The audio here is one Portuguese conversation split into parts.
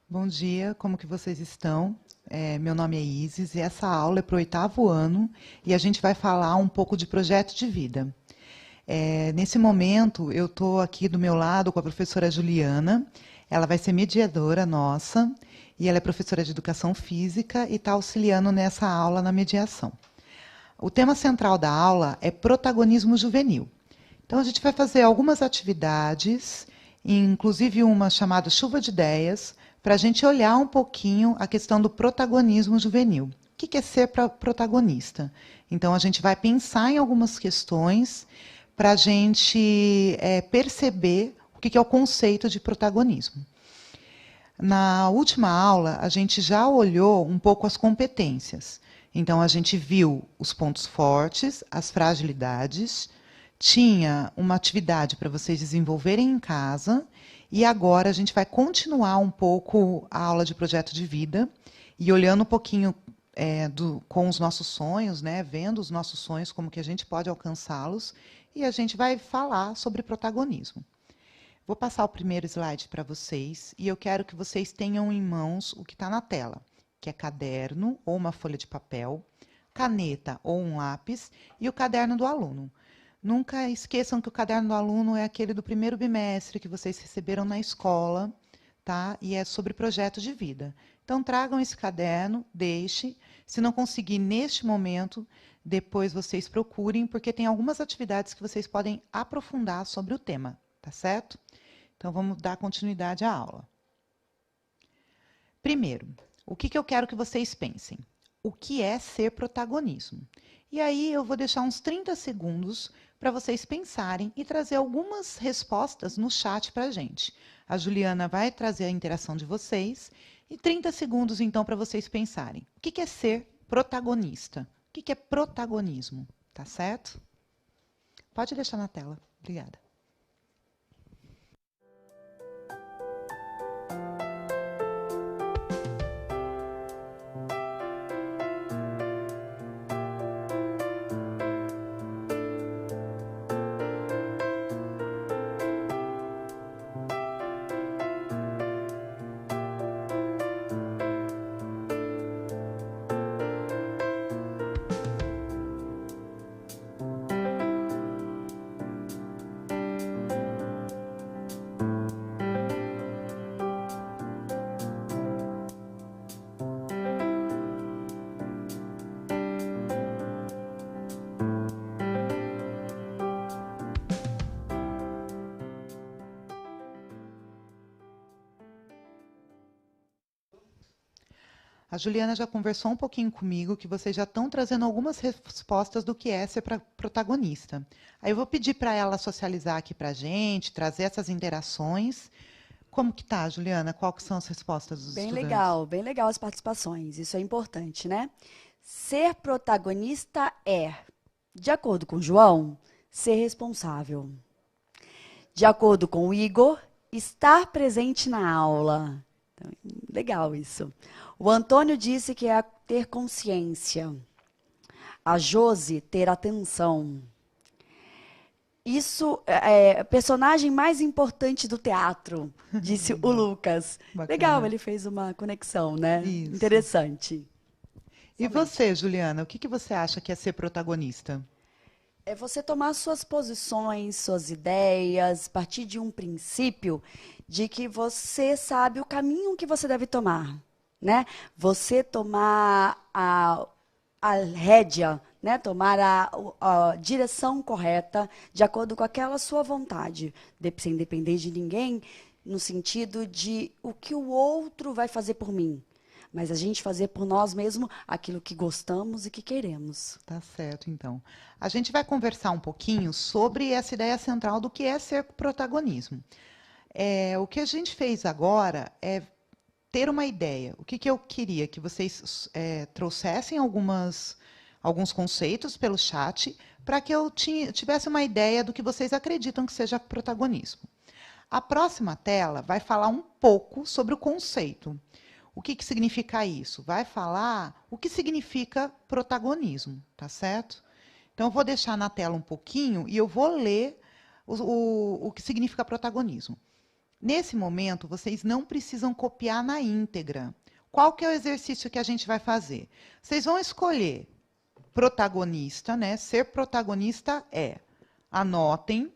Bom dia, como que vocês estão? Meu nome é Isis e essa aula é para o 8º ano e a gente vai falar um pouco de projeto de vida. Nesse momento, eu estou aqui do meu lado com a professora Juliana, ela vai ser mediadora nossa e ela é professora de educação física e está auxiliando nessa aula na mediação. O tema central da aula é protagonismo juvenil. Então, a gente vai fazer algumas atividades, inclusive uma chamada Chuva de Ideias, para a gente olhar um pouquinho a questão do protagonismo juvenil. O que é ser protagonista? Então, a gente vai pensar em algumas questões para a gente perceber o que é o conceito de protagonismo. Na última aula, a gente já olhou um pouco as competências. Então, a gente viu os pontos fortes, as fragilidades, tinha uma atividade para vocês desenvolverem em casa, e agora a gente vai continuar um pouco a aula de projeto de vida, e olhando um pouquinho com os nossos sonhos, né, vendo os nossos sonhos, como que a gente pode alcançá-los, e a gente vai falar sobre protagonismo. Vou passar o primeiro slide para vocês e eu quero que vocês tenham em mãos o que está na tela, que é caderno ou uma folha de papel, caneta ou um lápis e o caderno do aluno. Nunca esqueçam que o caderno do aluno é aquele do primeiro bimestre que vocês receberam na escola, tá? E é sobre projeto de vida. Então, tragam esse caderno, deixe. Se não conseguir neste momento, depois vocês procurem, porque tem algumas atividades que vocês podem aprofundar sobre o tema, tá certo? Então, vamos dar continuidade à aula. Primeiro, o que eu quero que vocês pensem? O que é ser protagonismo? E aí eu vou deixar uns 30 segundos para vocês pensarem e trazer algumas respostas no chat para a gente. A Juliana vai trazer a interação de vocês e 30 segundos, então, para vocês pensarem. O que é ser protagonista? O que é protagonismo? Tá certo? Pode deixar na tela. Obrigada. A Juliana já conversou um pouquinho comigo, que vocês já estão trazendo algumas respostas do que é ser protagonista. Aí eu vou pedir para ela socializar aqui para a gente, trazer essas interações. Como que tá, Juliana? Quais são as respostas dos estudantes? Bem legal as participações, isso é importante, né? Ser protagonista é, de acordo com o João, ser responsável. De acordo com o Igor, estar presente na aula. Então, legal isso. O Antônio disse que é ter consciência. A Josi, ter atenção. Isso é a personagem mais importante do teatro, disse o Lucas. Legal, Bacana. ele fez uma conexão, né? Isso. Interessante. E Somente. você, Juliana, o que você acha que é ser protagonista? É você tomar suas posições, suas ideias, partir de um princípio de que você sabe o caminho que você deve tomar, né? Você tomar a rédea, né? Tomar a direção correta de acordo com aquela sua vontade, sem depender de ninguém, no sentido de o que o outro vai fazer por mim. Mas a gente fazer por nós mesmos aquilo que gostamos e que queremos. Tá certo, então. A gente vai conversar um pouquinho sobre essa ideia central do que é ser protagonismo. O que a gente fez agora é ter uma ideia. O que eu queria? Que vocês trouxessem alguns conceitos pelo chat para que eu tivesse uma ideia do que vocês acreditam que seja protagonismo. A próxima tela vai falar um pouco sobre o conceito. O que significa isso? Vai falar o que significa protagonismo, tá certo? Então, eu vou deixar na tela um pouquinho e eu vou ler o que significa protagonismo. Nesse momento, vocês não precisam copiar na íntegra. Qual que é o exercício que a gente vai fazer? Vocês vão escolher protagonista, né? Ser protagonista é. Anotem.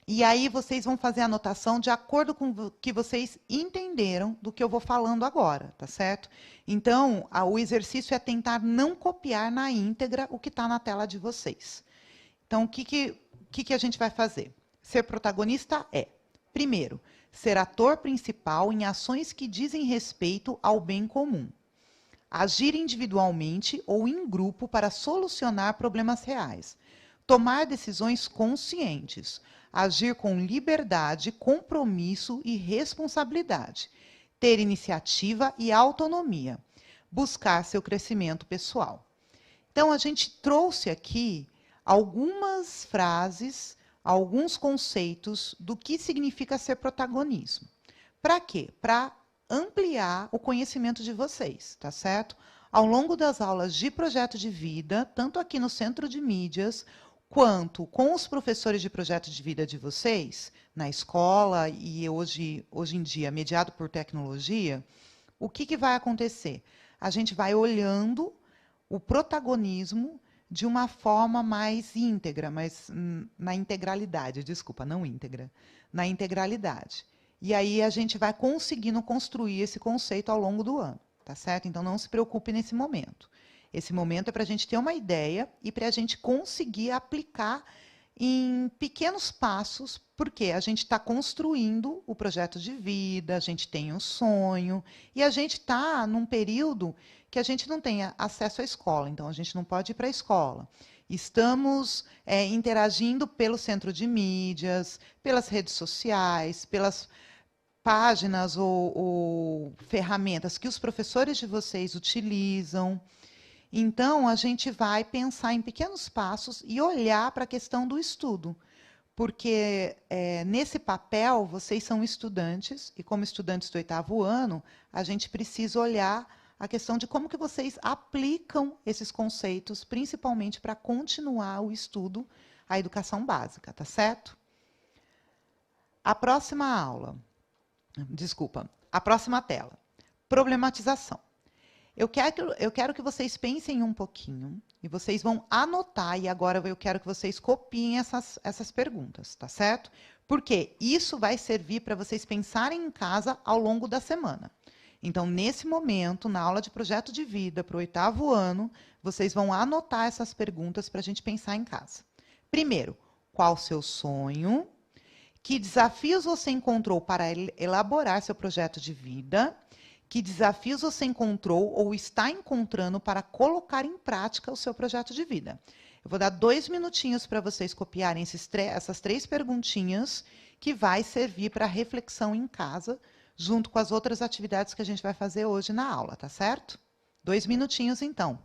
E aí vocês vão fazer a anotação de acordo com o que vocês entenderam do que eu vou falando agora, tá certo? Então, o exercício é tentar não copiar na íntegra o que está na tela de vocês. Então, o que a gente vai fazer? Ser protagonista é, primeiro, ser ator principal em ações que dizem respeito ao bem comum. Agir individualmente ou em grupo para solucionar problemas reais. Tomar decisões conscientes. Agir com liberdade, compromisso e responsabilidade. Ter iniciativa e autonomia. Buscar seu crescimento pessoal. Então, a gente trouxe aqui algumas frases, alguns conceitos do que significa ser protagonismo. Para quê? Para ampliar o conhecimento de vocês, tá certo? Ao longo das aulas de projeto de vida, tanto aqui no Centro de Mídias, quanto com os professores de projeto de vida de vocês, na escola e hoje em dia mediado por tecnologia, o que vai acontecer? A gente vai olhando o protagonismo de uma forma mais íntegra, mas na integralidade, desculpa, não íntegra, na integralidade. E aí a gente vai conseguindo construir esse conceito ao longo do ano, tá certo? Então não se preocupe nesse momento. Esse momento é para a gente ter uma ideia e para a gente conseguir aplicar em pequenos passos, porque a gente está construindo o projeto de vida, a gente tem um sonho, e a gente está num período que a gente não tem acesso à escola, então a gente não pode ir para a escola. Estamos interagindo pelo centro de mídias, pelas redes sociais, pelas páginas ou ferramentas que os professores de vocês utilizam. Então, a gente vai pensar em pequenos passos e olhar para a questão do estudo, porque nesse papel vocês são estudantes, e como estudantes do 8º ano, a gente precisa olhar a questão de como que vocês aplicam esses conceitos, principalmente para continuar o estudo, a educação básica, tá certo? A próxima aula, a próxima tela, problematização. Eu quero que vocês pensem um pouquinho e vocês vão anotar, e agora eu quero que vocês copiem essas perguntas, tá certo? Porque isso vai servir para vocês pensarem em casa ao longo da semana. Então, nesse momento, na aula de projeto de vida para o 8º ano, vocês vão anotar essas perguntas para a gente pensar em casa. Primeiro, qual o seu sonho? Que desafios você encontrou para elaborar seu projeto de vida? Que desafios você encontrou ou está encontrando para colocar em prática o seu projeto de vida? Eu vou dar 2 minutinhos para vocês copiarem essas 3 perguntinhas, que vai servir para reflexão em casa, junto com as outras atividades que a gente vai fazer hoje na aula, tá certo? 2 minutinhos, então.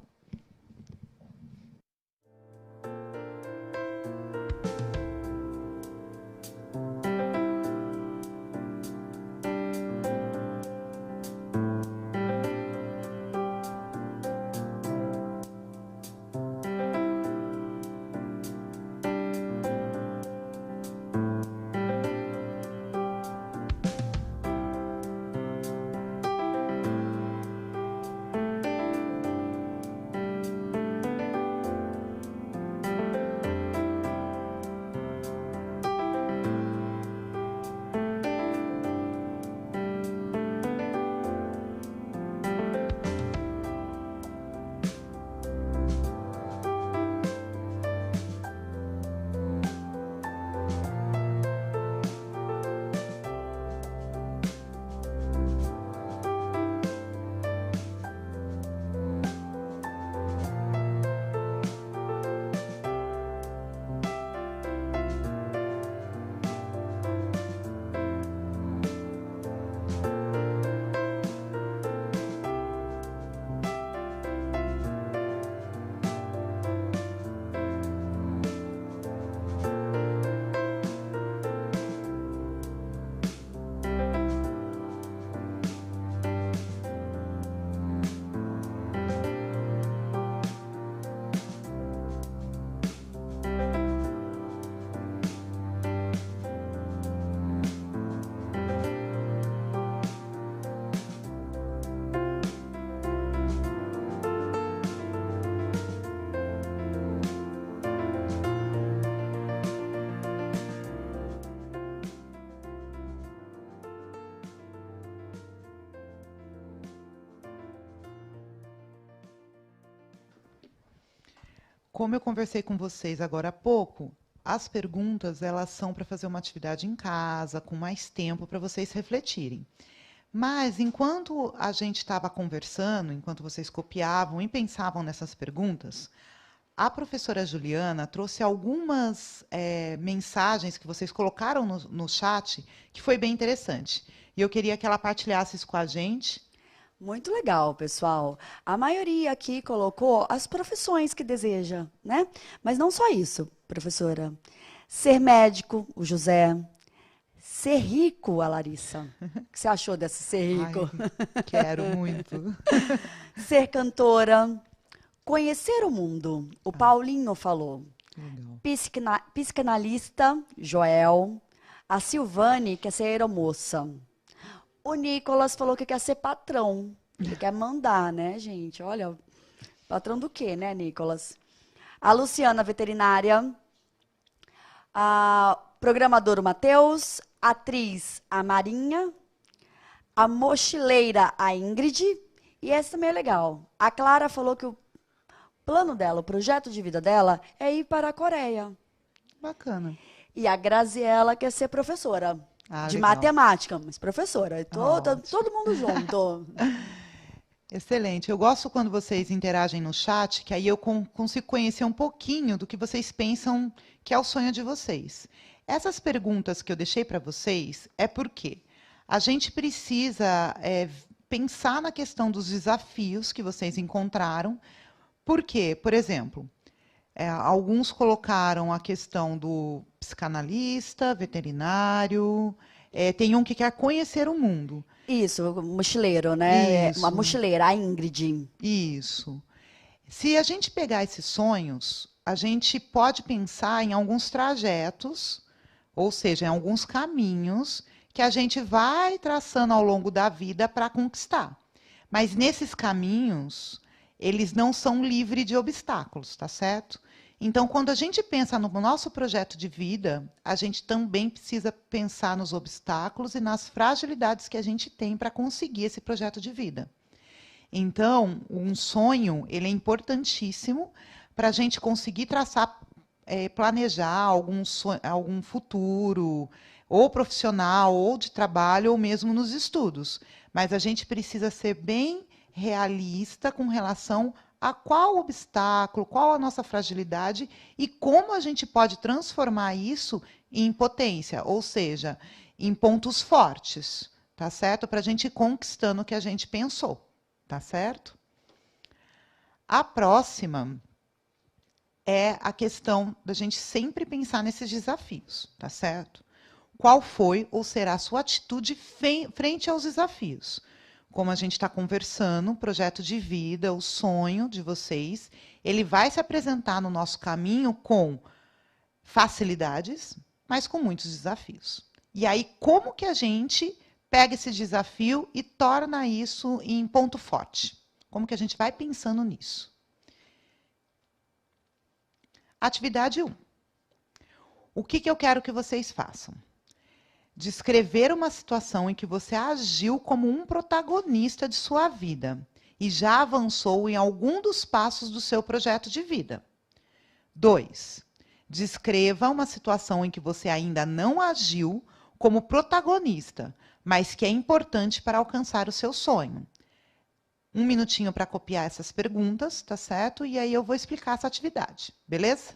Como eu conversei com vocês agora há pouco, as perguntas elas são para fazer uma atividade em casa, com mais tempo para vocês refletirem. Mas enquanto a gente estava conversando, enquanto vocês copiavam e pensavam nessas perguntas, a professora Juliana trouxe algumas mensagens que vocês colocaram no chat, que foi bem interessante. E eu queria que ela partilhasse isso com a gente. Muito legal, pessoal. A maioria aqui colocou as profissões que deseja, né? Mas não só isso, professora. Ser médico, o José. Ser rico, a Larissa. O que você achou desse ser Ai, rico? quero muito. Ser cantora. Conhecer o mundo, o Paulinho falou. Legal. Psicanalista, Joel. A Silvane quer ser aeromoça. O Nicolas falou que quer ser patrão. Ele quer mandar, né, gente? Olha, patrão do quê, né, Nicolas? A Luciana, veterinária. A programador, o Matheus. Atriz, a Marinha. A mochileira, a Ingrid. E essa também é legal. A Clara falou que o plano dela, o projeto de vida dela, é ir para a Coreia. Bacana. E a Graziella quer ser professora de Legal. matemática, mas professora. Ótimo. Todo mundo junto. Excelente. Eu gosto quando vocês interagem no chat, que aí eu consigo conhecer um pouquinho do que vocês pensam que é o sonho de vocês. Essas perguntas que eu deixei para vocês é porque a gente precisa pensar na questão dos desafios que vocês encontraram. Por quê? Por exemplo, alguns colocaram a questão do psicanalista, veterinário, tem um que quer conhecer o mundo. Isso, mochileiro, né? Isso. Uma mochileira, a Ingrid. Isso. Se a gente pegar esses sonhos, a gente pode pensar em alguns trajetos, ou seja, em alguns caminhos que a gente vai traçando ao longo da vida para conquistar. Mas nesses caminhos, eles não são livres de obstáculos, tá certo? Então, quando a gente pensa no nosso projeto de vida, a gente também precisa pensar nos obstáculos e nas fragilidades que a gente tem para conseguir esse projeto de vida. Então, um sonho, ele é importantíssimo para a gente conseguir traçar, planejar algum futuro, ou profissional, ou de trabalho, ou mesmo nos estudos. Mas a gente precisa ser bem realista com relação a qual obstáculo, qual a nossa fragilidade e como a gente pode transformar isso em potência, ou seja, em pontos fortes, tá certo? Para a gente ir conquistando o que a gente pensou, tá certo? A próxima é a questão da gente sempre pensar nesses desafios, tá certo? Qual foi ou será a sua atitude frente aos desafios? Como a gente está conversando, o projeto de vida, o sonho de vocês, ele vai se apresentar no nosso caminho com facilidades, mas com muitos desafios. E aí, como que a gente pega esse desafio e torna isso em ponto forte? Como que a gente vai pensando nisso? Atividade 1. O que eu quero que vocês façam? Descrever uma situação em que você agiu como um protagonista de sua vida e já avançou em algum dos passos do seu projeto de vida. 2. Descreva uma situação em que você ainda não agiu como protagonista, mas que é importante para alcançar o seu sonho. 1 minutinho para copiar essas perguntas, tá certo? E aí eu vou explicar essa atividade, beleza?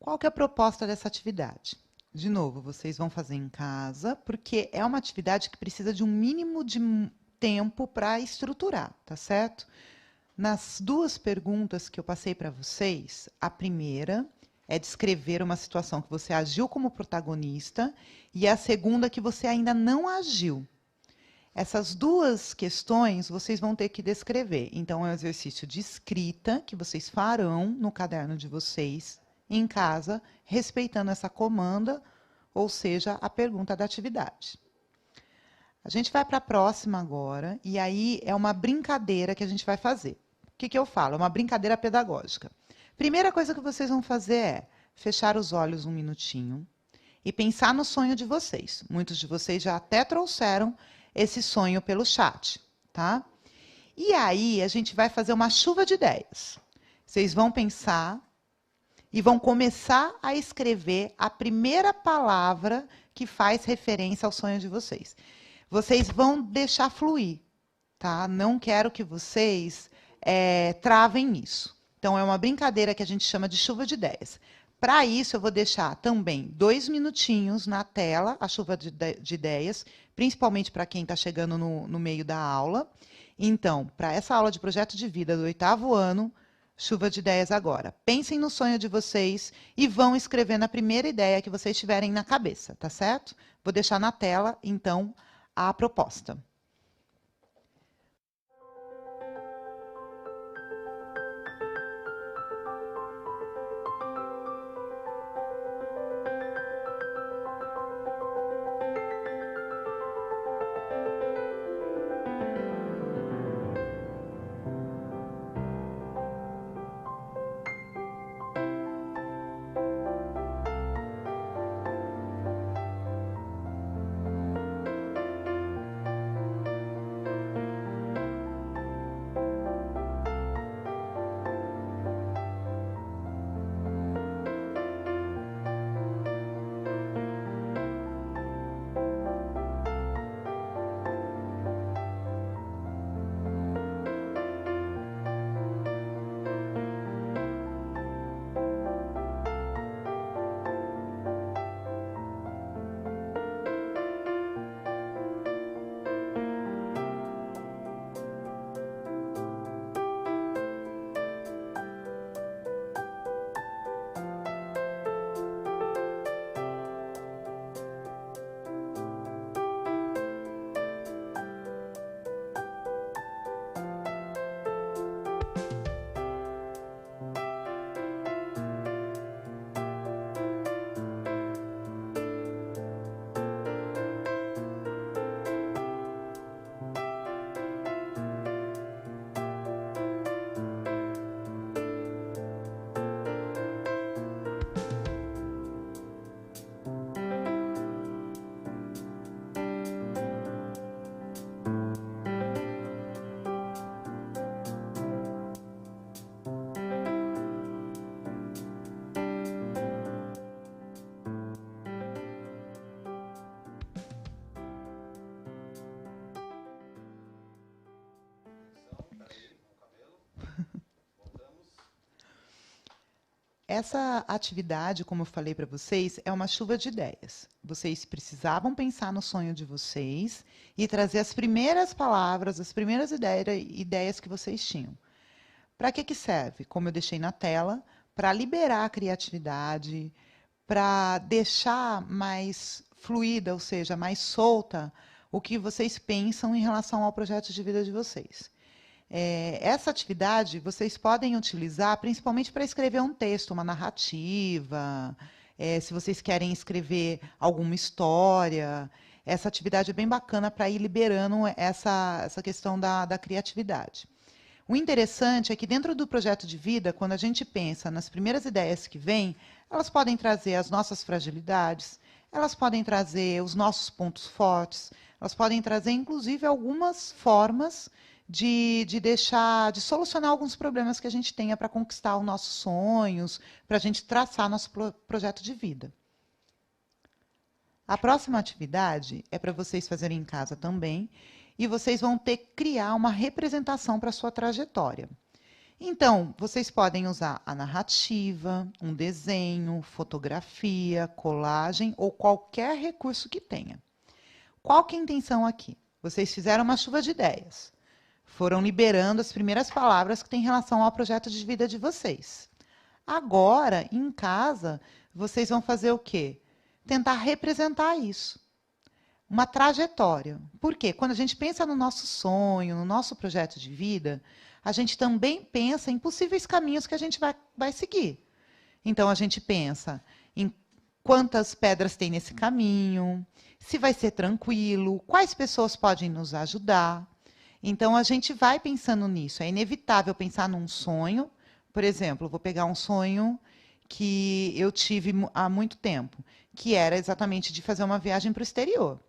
Qual que é a proposta dessa atividade? De novo, vocês vão fazer em casa, porque é uma atividade que precisa de um mínimo de tempo para estruturar, tá certo? Nas duas perguntas que eu passei para vocês, a primeira é descrever uma situação que você agiu como protagonista e a segunda que você ainda não agiu. Essas duas questões vocês vão ter que descrever. Então, é um exercício de escrita que vocês farão no caderno de vocês em casa, respeitando essa comanda, ou seja, a pergunta da atividade. A gente vai para a próxima agora, e aí é uma brincadeira que a gente vai fazer. O que que eu falo? É uma brincadeira pedagógica. Primeira coisa que vocês vão fazer é fechar os olhos um minutinho e pensar no sonho de vocês. Muitos de vocês já até trouxeram esse sonho pelo chat, tá? E aí a gente vai fazer uma chuva de ideias. Vocês vão pensar e vão começar a escrever a primeira palavra que faz referência ao sonho de vocês. Vocês vão deixar fluir, tá? Não quero que vocês travem isso. Então, é uma brincadeira que a gente chama de chuva de ideias. Para isso, eu vou deixar também 2 minutinhos na tela, a chuva de ideias, principalmente para quem está chegando no meio da aula. Então, para essa aula de projeto de vida do 8º ano, chuva de ideias agora. Pensem no sonho de vocês e vão escrever na primeira ideia que vocês tiverem na cabeça, tá certo? Vou deixar na tela, então, a proposta. Essa atividade, como eu falei para vocês, é uma chuva de ideias. Vocês precisavam pensar no sonho de vocês e trazer as primeiras palavras, as primeiras ideias que vocês tinham. Para que serve? Como eu deixei na tela, para liberar a criatividade, para deixar mais fluida, ou seja, mais solta, o que vocês pensam em relação ao projeto de vida de vocês. Essa atividade vocês podem utilizar principalmente para escrever um texto, uma narrativa, se vocês querem escrever alguma história. Essa atividade é bem bacana para ir liberando essa questão da criatividade. O interessante é que dentro do projeto de vida, quando a gente pensa nas primeiras ideias que vêm, elas podem trazer as nossas fragilidades, elas podem trazer os nossos pontos fortes, elas podem trazer, inclusive, algumas formas de solucionar alguns problemas que a gente tenha para conquistar os nossos sonhos, para a gente traçar nosso projeto de vida. A próxima atividade é para vocês fazerem em casa também, e vocês vão ter que criar uma representação para a sua trajetória. Então, vocês podem usar a narrativa, um desenho, fotografia, colagem ou qualquer recurso que tenha. Qual que é a intenção aqui? Vocês fizeram uma chuva de ideias. Foram liberando as primeiras palavras que têm relação ao projeto de vida de vocês. Agora, em casa, vocês vão fazer o quê? Tentar representar isso. Uma trajetória. Por quê? Quando a gente pensa no nosso sonho, no nosso projeto de vida, a gente também pensa em possíveis caminhos que a gente vai seguir. Então, a gente pensa em quantas pedras tem nesse caminho, se vai ser tranquilo, quais pessoas podem nos ajudar. Então, a gente vai pensando nisso. É inevitável pensar num sonho. Por exemplo, vou pegar um sonho que eu tive há muito tempo, que era exatamente de fazer uma viagem para o exterior.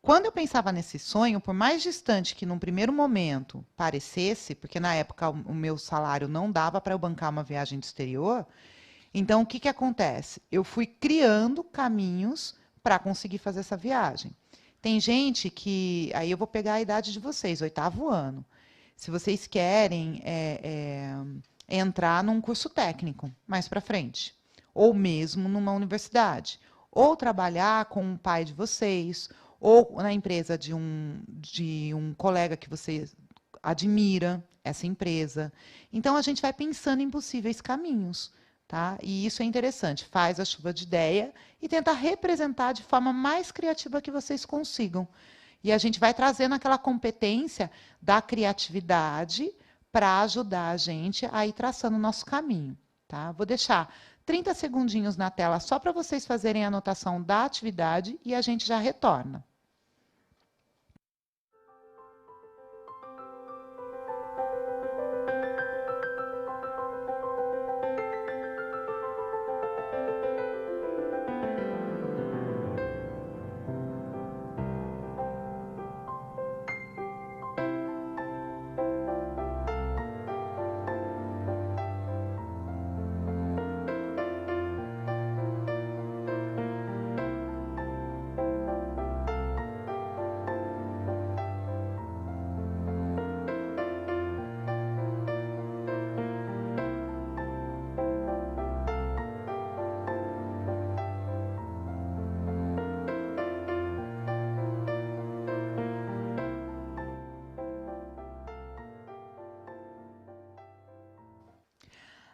Quando eu pensava nesse sonho, por mais distante que num primeiro momento parecesse, porque na época o meu salário não dava para eu bancar uma viagem do exterior, então o que acontece? Eu fui criando caminhos para conseguir fazer essa viagem. Tem gente que, aí eu vou pegar a idade de vocês, 8º ano. Se vocês querem entrar num curso técnico mais para frente, ou mesmo numa universidade, ou trabalhar com o pai de vocês, ou na empresa de um colega que você admira, essa empresa. Então, a gente vai pensando em possíveis caminhos. Tá? E isso é interessante. Faz a chuva de ideia e tenta representar de forma mais criativa que vocês consigam. E a gente vai trazendo aquela competência da criatividade para ajudar a gente a ir traçando o nosso caminho. Tá? Vou deixar 30 segundinhos na tela só para vocês fazerem a anotação da atividade e a gente já retorna.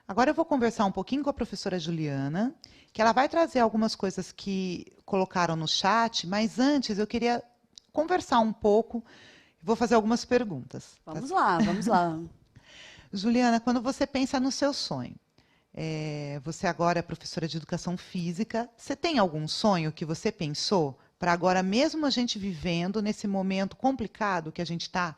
Agora eu vou conversar um pouquinho com a professora Juliana, que ela vai trazer algumas coisas que colocaram no chat, mas antes eu queria conversar um pouco, vou fazer algumas perguntas. Vamos lá, vamos lá. Juliana, quando você pensa no seu sonho, você agora é professora de educação física, você tem algum sonho que você pensou para agora, mesmo a gente vivendo nesse momento complicado que a gente está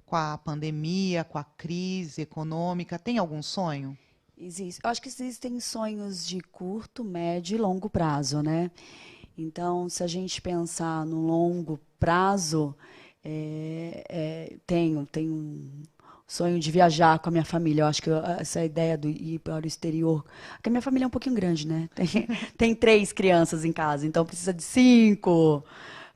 com a pandemia, com a crise econômica, tem algum sonho? Existe. Eu acho que existem sonhos de curto, médio e longo prazo, né? Então, se a gente pensar no longo prazo, tenho um sonho de viajar com a minha família. Eu acho que essa ideia de ir para o exterior, porque a minha família é um pouquinho grande, né? Tem 3 crianças em casa, então precisa de 5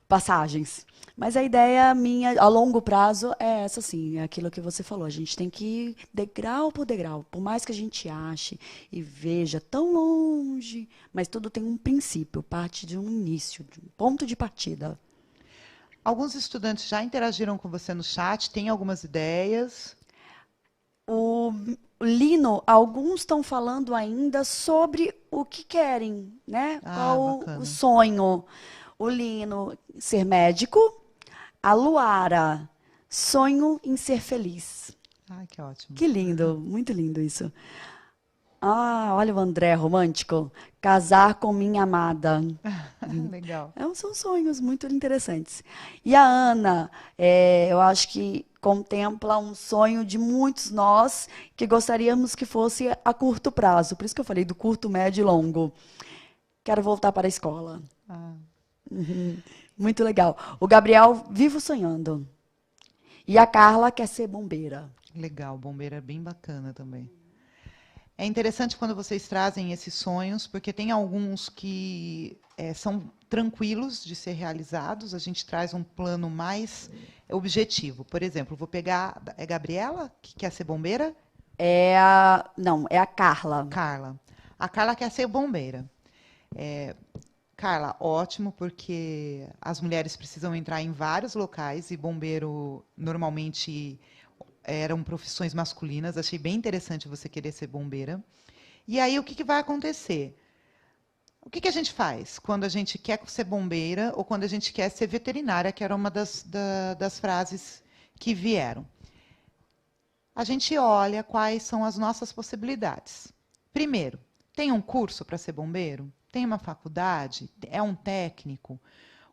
passagens. Mas a ideia minha, a longo prazo, é essa sim, é aquilo que você falou. A gente tem que ir degrau por degrau. Por mais que a gente ache e veja tão longe, mas tudo tem um princípio, parte de um início, de um ponto de partida. Alguns estudantes já interagiram com você no chat, tem algumas ideias? O Lino, alguns estão falando ainda sobre o que querem, né? Qual Bacana. o sonho. O Lino, ser médico. A Luara, sonho em ser feliz. Que ótimo. Que lindo, muito lindo isso. Olha o André, romântico. Casar com minha amada. Legal. São sonhos muito interessantes. E a Ana, eu acho que contempla um sonho de muitos nós que gostaríamos que fosse a curto prazo. Por isso que eu falei do curto, médio e longo. Quero voltar para a escola. Muito legal. O Gabriel, vivo sonhando. E a Carla quer ser bombeira. Legal, bombeira é bem bacana também. É interessante quando vocês trazem esses sonhos, porque tem alguns que são tranquilos de ser realizados, a gente traz um plano mais objetivo. Por exemplo, vou pegar... É Gabriela, que quer ser bombeira? Não, é a Carla. Carla. A Carla quer ser bombeira. Carla, ótimo, porque as mulheres precisam entrar em vários locais e bombeiro normalmente eram profissões masculinas. Achei bem interessante você querer ser bombeira. E aí, o que vai acontecer? O que a gente faz quando a gente quer ser bombeira ou quando a gente quer ser veterinária, que era uma das frases que vieram? A gente olha quais são as nossas possibilidades. Primeiro, tem um curso para ser bombeiro? Tem uma faculdade? É um técnico?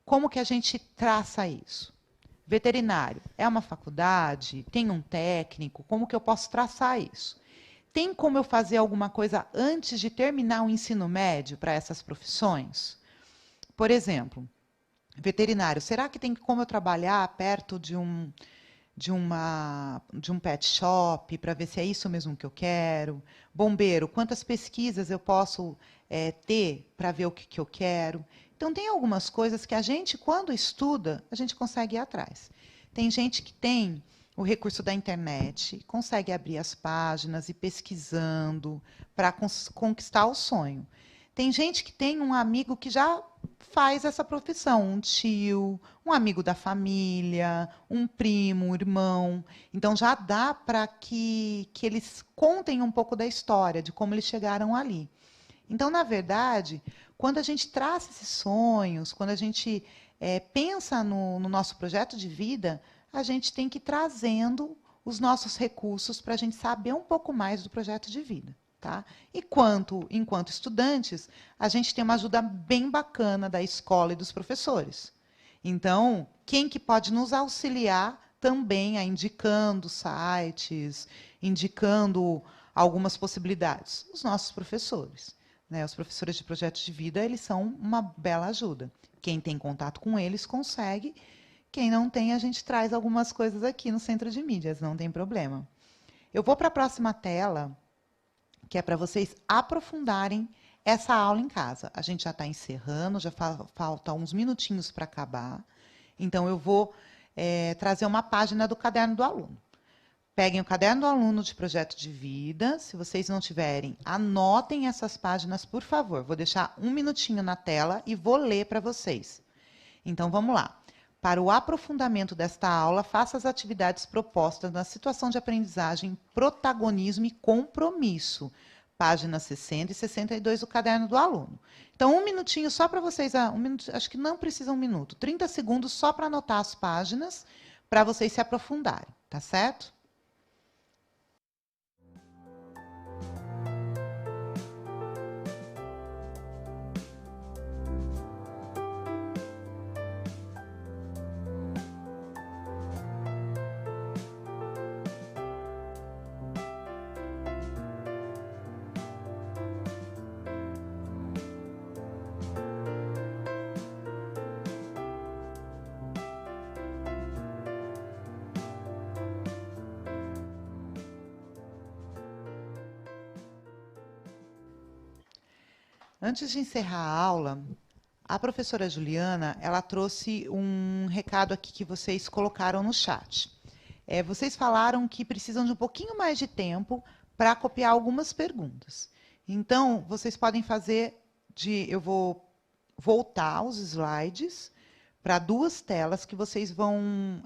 Como que a gente traça isso? Veterinário, é uma faculdade? Tem um técnico? Como que eu posso traçar isso? Tem como eu fazer alguma coisa antes de terminar o ensino médio para essas profissões? Por exemplo, veterinário, será que tem como eu trabalhar perto de um pet shop para ver se é isso mesmo que eu quero? Bombeiro, quantas pesquisas eu posso ter para ver o que eu quero? Então, tem algumas coisas que a gente, quando estuda, a gente consegue ir atrás. Tem gente que tem o recurso da internet, consegue abrir as páginas e ir pesquisando para conquistar o sonho. Tem gente que tem um amigo que já faz essa profissão, um tio, um amigo da família, um primo, um irmão. Então já dá para que eles contem um pouco da história, de como eles chegaram ali. Então, na verdade, quando a gente traça esses sonhos, quando a gente pensa no nosso projeto de vida, a gente tem que ir trazendo os nossos recursos para a gente saber um pouco mais do projeto de vida. Tá? E enquanto estudantes, a gente tem uma ajuda bem bacana da escola e dos professores. Então, quem que pode nos auxiliar também a indicando sites, indicando algumas possibilidades? Os nossos professores. Né? Os professores de projetos de vida, eles são uma bela ajuda. Quem tem contato com eles consegue. Quem não tem, a gente traz algumas coisas aqui no Centro de Mídias, não tem problema. Eu vou para a próxima tela, que é para vocês aprofundarem essa aula em casa. A gente já está encerrando, já falta uns minutinhos para acabar. Então, eu vou trazer uma página do caderno do aluno. Peguem o caderno do aluno de projeto de vida. Se vocês não tiverem, anotem essas páginas, por favor. Vou deixar um minutinho na tela e vou ler para vocês. Então, vamos lá. Para o aprofundamento desta aula, faça as atividades propostas na situação de aprendizagem, protagonismo e compromisso. Páginas 60 e 62 do caderno do aluno. Então, um minutinho só para vocês, acho que não precisa um minuto, 30 segundos só para anotar as páginas, para vocês se aprofundarem, tá certo? Antes de encerrar a aula, a professora Juliana, ela trouxe um recado aqui que vocês colocaram no chat. Vocês falaram que precisam de um pouquinho mais de tempo para copiar algumas perguntas. Então, vocês podem fazer eu vou voltar os slides para duas telas que vocês vão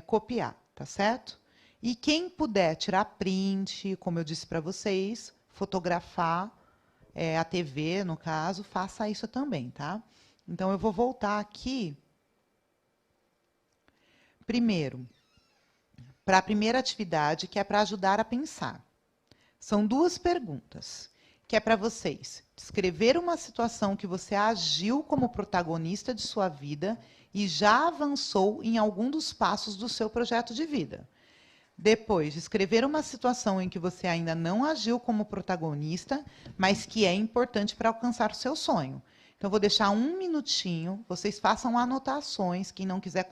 copiar, tá certo? E quem puder tirar print, como eu disse para vocês, fotografar a TV, no caso, faça isso também, tá? Então, eu vou voltar aqui, primeiro, para a primeira atividade, que é para ajudar a pensar. São duas perguntas, que é para vocês descrever uma situação que você agiu como protagonista de sua vida e já avançou em algum dos passos do seu projeto de vida. Depois, descrever uma situação em que você ainda não agiu como protagonista, mas que é importante para alcançar o seu sonho. Então, vou deixar um minutinho, vocês façam anotações, quem não quiser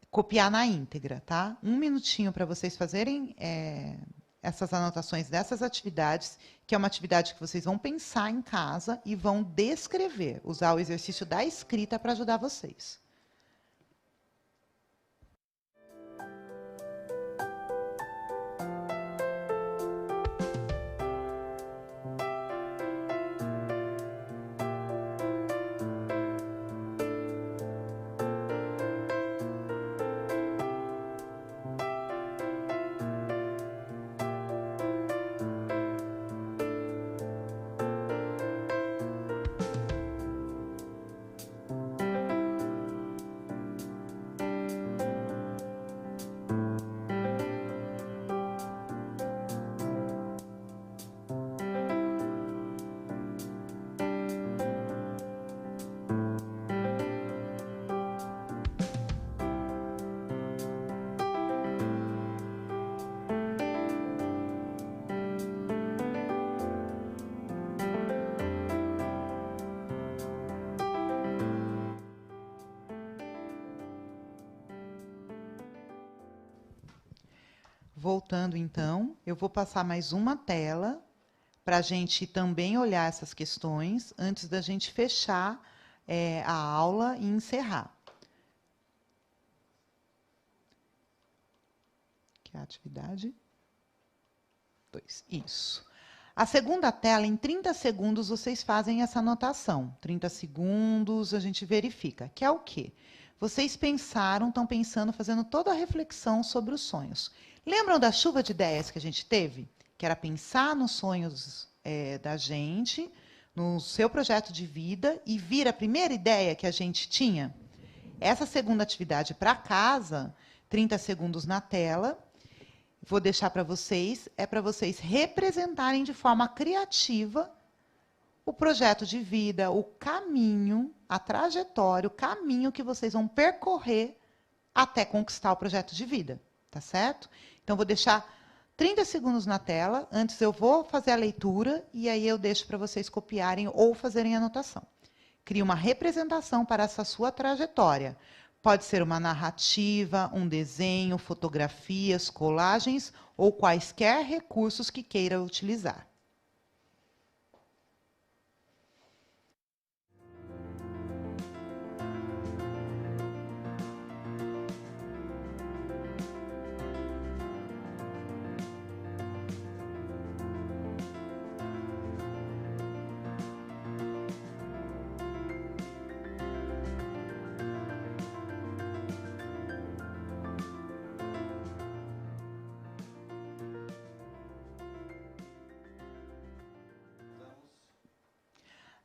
copiar na íntegra, tá? Um minutinho para vocês fazerem essas anotações dessas atividades, que é uma atividade que vocês vão pensar em casa e vão descrever, usar o exercício da escrita para ajudar vocês. voltando então, eu vou passar mais uma tela para a gente também olhar essas questões antes da gente fechar a aula e encerrar. Que é a atividade 2. Isso. A segunda tela, em 30 segundos, vocês fazem essa anotação. 30 segundos, a gente verifica. Que é o quê? Vocês pensaram, estão pensando, fazendo toda a reflexão sobre os sonhos. Lembram da chuva de ideias que a gente teve? Que era pensar nos sonhos da gente, no seu projeto de vida, e vir a primeira ideia que a gente tinha? Essa segunda atividade para casa, 30 segundos na tela, vou deixar para vocês representarem de forma criativa o projeto de vida, o caminho, a trajetória, o caminho que vocês vão percorrer até conquistar o projeto de vida, tá certo? Então, vou deixar 30 segundos na tela, antes eu vou fazer a leitura e aí eu deixo para vocês copiarem ou fazerem anotação. Crie uma representação para essa sua trajetória. Pode ser uma narrativa, um desenho, fotografias, colagens ou quaisquer recursos que queira utilizar.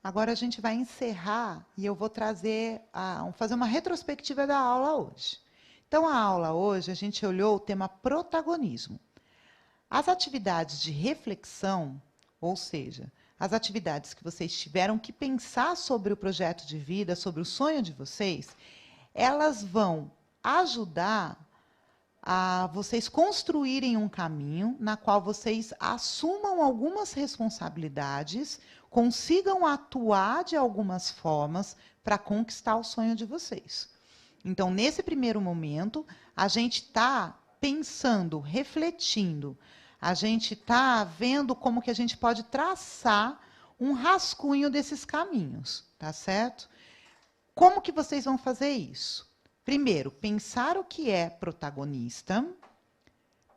Agora a gente vai encerrar e eu vou fazer uma retrospectiva da aula hoje. Então, a aula hoje, a gente olhou o tema protagonismo. As atividades de reflexão, ou seja, as atividades que vocês tiveram que pensar sobre o projeto de vida, sobre o sonho de vocês, elas vão ajudar a vocês construírem um caminho na qual vocês assumam algumas responsabilidades, consigam atuar de algumas formas para conquistar o sonho de vocês. Então, nesse primeiro momento, a gente está pensando, refletindo, a gente está vendo como que a gente pode traçar um rascunho desses caminhos, tá certo? Como que vocês vão fazer isso? Primeiro, pensar o que é protagonista,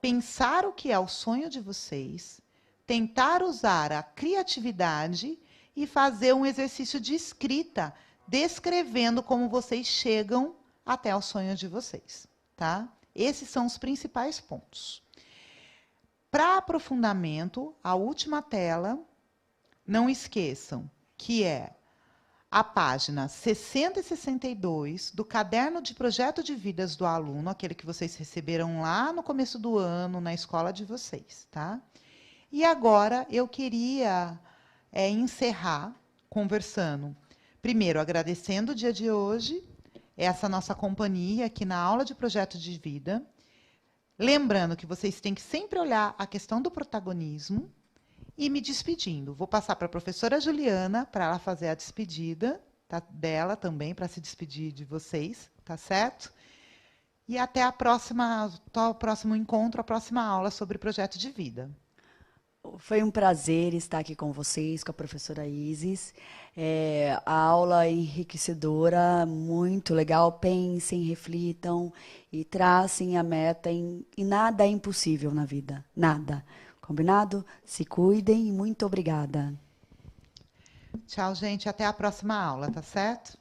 pensar o que é o sonho de vocês, tentar usar a criatividade e fazer um exercício de escrita, descrevendo como vocês chegam até o sonho de vocês, tá? Esses são os principais pontos. Para aprofundamento, a última tela, não esqueçam que é a página 60 e 62 do caderno de projeto de vidas do aluno, aquele que vocês receberam lá no começo do ano, na escola de vocês, tá? E agora eu queria encerrar conversando, primeiro agradecendo o dia de hoje, essa nossa companhia aqui na aula de projeto de vida, lembrando que vocês têm que sempre olhar a questão do protagonismo, e me despedindo. Vou passar para a professora Juliana, para ela fazer a despedida dela também, para se despedir de vocês, tá certo? E até o próximo encontro, a próxima aula sobre projeto de vida. Foi um prazer estar aqui com vocês, com a professora Isis. A aula é enriquecedora, muito legal. Pensem, reflitam e tracem a meta. E nada é impossível na vida, nada. Combinado? Se cuidem e muito obrigada. Tchau, gente. Até a próxima aula, tá certo?